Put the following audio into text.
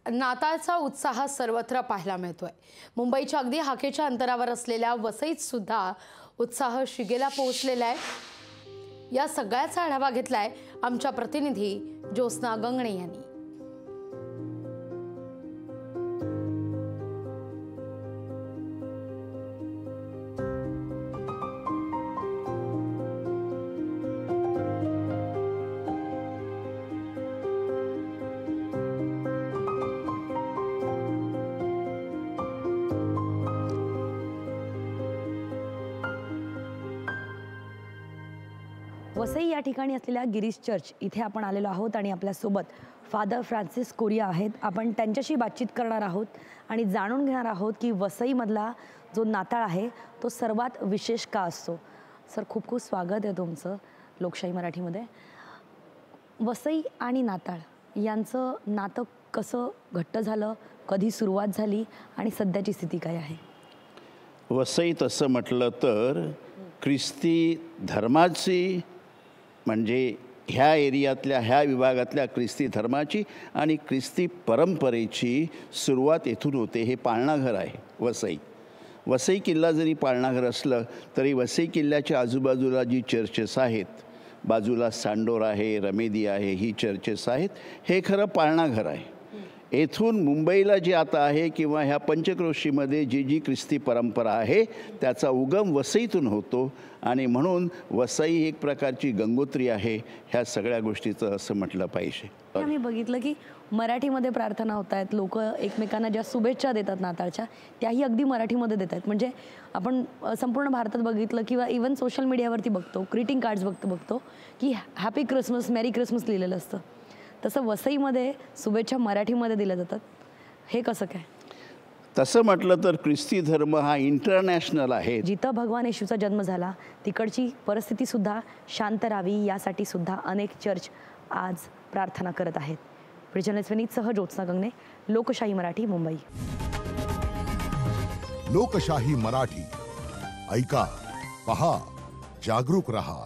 नाताळचा उत्साह सर्वत्र पाहायला मिळतोय। मुंबईच्या अगदी हाकेच्या अंतरावर असलेल्या वसईत सुद्धा उत्साह शिगेला पोहोचलेला आहे। या सगळ्याचा आढावा घेतलाय आमच्या प्रतिनिधी ज्योत्स्ना गंगणे यांनी। वसई या ठिकाणी असलेल्या गिरीश चर्च इथे आपण आलेलो आहोत आणि आपल्या सोबत फादर फ्रान्सिस कोरिया आहेत। आपण त्यांच्याशी बातचीत करणार आहोत आणि जाणून घेणार आहोत की वसईमधला जो नाताळ आहे तो सर्वात विशेष का असतो। सर, खूप खूप स्वागत आहे तुमचं लोकशाही मराठीमध्ये। वसई आणि नाताळ यांचं नातं कसं घट्ट झालं, कधी सुरुवात झाली आणि सध्याची स्थिती काय आहे? वसई तसं म्हटलं तर ख्रिस्ती धर्माची म्हणजे ह्या एरियातल्या ह्या विभागातल्या ख्रिस्ती धर्माची आणि ख्रिस्ती परंपरेची सुरुवात येथून होते। हे पाळणाघर आहे वसई। वसई किल्ला जरी पाळणाघर असलं तरी वसई किल्ल्याच्या आजूबाजूला जी चर्चेस आहेत, बाजूला सांडोर आहे, रमेदी आहे, ही चर्चेस आहेत, हे खरं पाळणाघर आहे। येथून मुंबईला जे आता आहे किंवा ह्या पंचक्रोशीमध्ये जी जी ख्रिस्ती परंपरा आहे त्याचा उगम वसईतून होतो आणि म्हणून वसई एक प्रकारची गंगोत्री आहे ह्या सगळ्या गोष्टीचं असं म्हटलं पाहिजे। आम्ही बघितलं की मराठीमध्ये प्रार्थना होत आहेत, लोक एकमेकांना ज्या शुभेच्छा देतात नाताळच्या त्याही अगदी मराठीमध्ये देत आहेत। म्हणजे आपण संपूर्ण भारतात बघितलं किंवा इवन सोशल मीडियावरती बघतो, ग्रीटिंग कार्ड्स बघतो की हॅपी क्रिसमस, मेरी क्रिसमस लिहिलेलं असतं। तसं वसईमध्ये शुभेच्छा मराठीमध्ये दिल्या जातात, हे कसं काय? तसं म्हटलं तर ख्रिस्ती धर्म हा इंटरनॅशनल आहे। जिथं भगवान येशूचा जन्म झाला तिकडची परिस्थिती सुद्धा शांत राहावी यासाठी सुद्धा अनेक चर्च आज प्रार्थना करत आहेत। जर्नलिस्ट विनीतसह ज्योत्स्ना गंगणे, लोकशाही मराठी, मुंबई। लोकशाही मराठी, ऐका, पहा, जागरूक रहा।